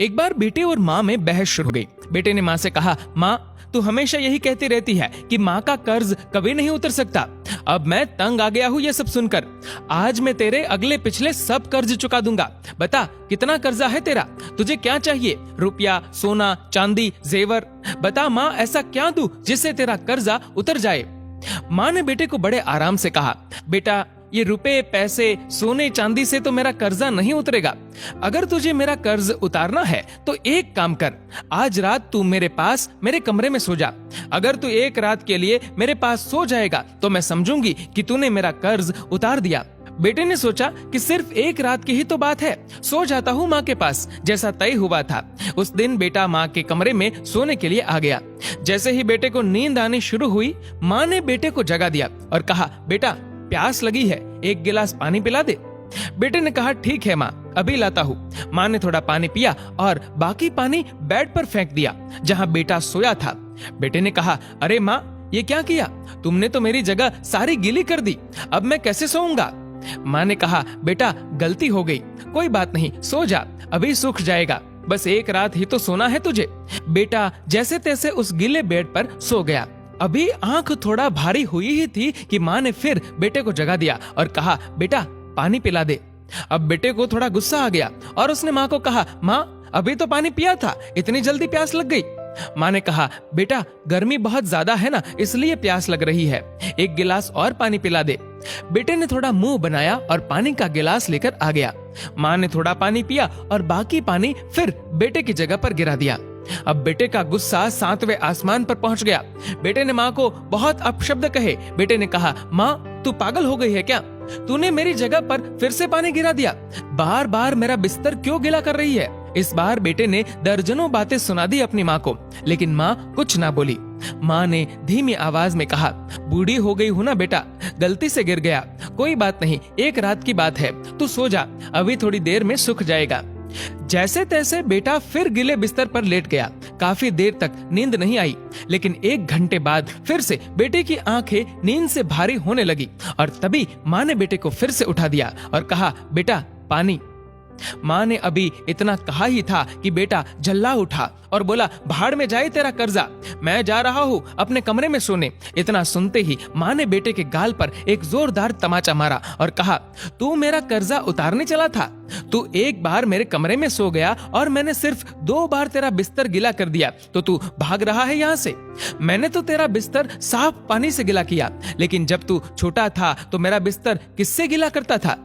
एक बार बेटे और माँ में बहस शुरू हो गई। बेटे ने माँ से कहा, माँ तू हमेशा यही कहती रहती है कि माँ का कर्ज कभी नहीं उतर सकता। अब मैं तंग आ गया हूँ ये सब सुनकर। आज मैं तेरे अगले पिछले सब कर्ज चुका दूंगा। बता कितना कर्जा है तेरा? तुझे क्या चाहिए? रुपया, सोना, चांदी, जेवर? बता माँ, ऐसा क्या दूं जिससे तेरा कर्जा उतर जाए? माँ ने बेटे को बड़े आराम से कहा, बेटा ये रुपए, पैसे, सोने, चांदी से तो मेरा कर्जा नहीं उतरेगा। अगर तुझे मेरा कर्ज उतारना है तो एक काम कर, आज रात तू मेरे पास मेरे कमरे में सो जा। अगर तू एक रात के लिए मेरे पास सो जाएगा तो मैं समझूंगी कि तूने मेरा कर्ज उतार दिया। बेटे ने सोचा कि सिर्फ एक रात की ही तो बात है, सो जाता हूँ माँ के पास, जैसा तय हुआ था। उस दिन बेटा माँ के कमरे में सोने के लिए आ गया। जैसे ही बेटे को नींद आनी शुरू हुई, माँ ने बेटे को जगा दिया और कहा, बेटा प्यास लगी है, एक गिलास पानी पिला दे। बेटे ने कहा, ठीक है माँ, अभी लाता हूँ। माँ ने थोड़ा पानी पिया और बाकी पानी बेड पर फेंक दिया जहाँ बेटा सोया था। बेटे ने कहा, अरे माँ ये क्या किया? तुमने तो मेरी जगह सारी गीली कर दी, अब मैं कैसे सोऊंगा? माँ ने कहा, बेटा गलती हो गई, कोई बात नहीं, सो जा, अभी सूख जाएगा, बस एक रात ही तो सोना है तुझे। बेटा जैसे तैसे उस गीले बेड पर सो गया। अभी आंख थोड़ा भारी हुई ही थी कि माँ ने फिर बेटे को जगा दिया और कहा, बेटा पानी पिला दे। अब बेटे को थोड़ा गुस्सा आ गया और उसने माँ को कहा, माँ अभी तो पानी पिया था, इतनी जल्दी प्यास लग गई। माँ ने कहा, बेटा गर्मी बहुत ज्यादा है ना, इसलिए प्यास लग रही है, एक गिलास और पानी पिला दे। बेटे ने थोड़ा मुंह बनाया और पानी का गिलास लेकर आ गया। माँ ने थोड़ा पानी पिया और बाकी पानी फिर बेटे की जगह पर गिरा दिया। अब बेटे का गुस्सा 7वें आसमान पर पहुंच गया। बेटे ने माँ को बहुत अपशब्द कहे। बेटे ने कहा, माँ तू पागल हो गई है क्या? तूने मेरी जगह पर फिर से पानी गिरा दिया, बार बार मेरा बिस्तर क्यों गीला कर रही है? इस बार बेटे ने दर्जनों बातें सुना दी अपनी माँ को, लेकिन माँ कुछ ना बोली। माँ ने धीमी आवाज में कहा, बूढ़ी हो गई हूँ ना बेटा, गलती से गिर गया, कोई बात नहीं, एक रात की बात है, तू सो जा, अभी थोड़ी देर में सूख जाएगा। जैसे तैसे बेटा फिर गीले बिस्तर पर लेट गया। काफी देर तक नींद नहीं आई, लेकिन 1 घंटे बाद फिर से बेटे की आंखें नींद से भारी होने लगी और तभी माँ ने बेटे को फिर से उठा दिया और कहा, बेटा पानी। माँ ने अभी इतना कहा ही था कि बेटा झल्ला उठा और बोला, भाड़ में जाए तेरा कर्जा, मैं जा रहा हूँ अपने कमरे में सोने। इतना सुनते ही माँ ने बेटे के गाल पर एक जोरदार तमाचा मारा और कहा, तू मेरा कर्जा उतारने चला था? तू एक बार मेरे कमरे में सो गया और मैंने सिर्फ 2 बार तेरा बिस्तर गीला कर दिया तो तू भाग रहा है यहाँ से। मैंने तो तेरा बिस्तर साफ पानी से गीला किया, लेकिन जब तू छोटा था तो मेरा बिस्तर किससे गीला करता था?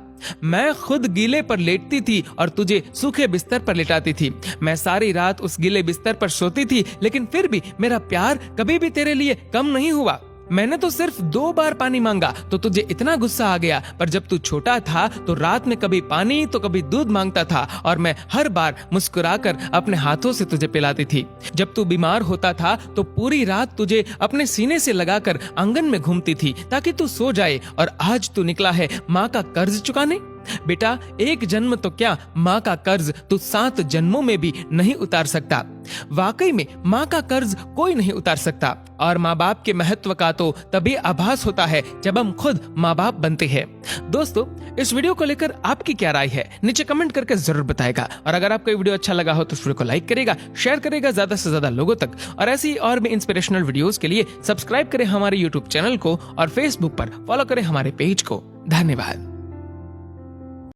मैं खुद गीले पर लेटती थी और तुझे सूखे बिस्तर पर लेटाती थी। मैं सारी रात उस गीले बिस्तर पर सोती थी, लेकिन फिर भी मेरा प्यार कभी भी तेरे लिए कम नहीं हुआ। मैंने तो सिर्फ 2 बार पानी मांगा तो तुझे इतना गुस्सा आ गया, पर जब तू छोटा था तो रात में कभी पानी तो कभी दूध मांगता था और मैं हर बार मुस्कुराकर अपने हाथों से तुझे पिलाती थी। जब तू बीमार होता था तो पूरी रात तुझे अपने सीने से लगाकर आंगन में घूमती थी ताकि तू सो जाए, और आज तू निकला है माँ का कर्ज चुकाने। बेटा एक जन्म तो क्या, माँ का कर्ज तू 7 जन्मों में भी नहीं उतार सकता। वाकई में माँ का कर्ज कोई नहीं उतार सकता, और माँ बाप के महत्व का तो तभी आभास होता है जब हम खुद माँ बाप बनते हैं। दोस्तों इस वीडियो को लेकर आपकी क्या राय है, नीचे कमेंट करके जरूर बताएगा। और अगर आपको वीडियो अच्छा लगा हो तो इस वीडियो को लाइक करेगा, शेयर करेगा ज्यादा से ज्यादा लोगों तक, और ऐसी और भी इंस्पिरेशनल वीडियोस के लिए सब्सक्राइब करें हमारे यूट्यूब चैनल को और फेसबुक पर फॉलो करें हमारे पेज को। धन्यवाद।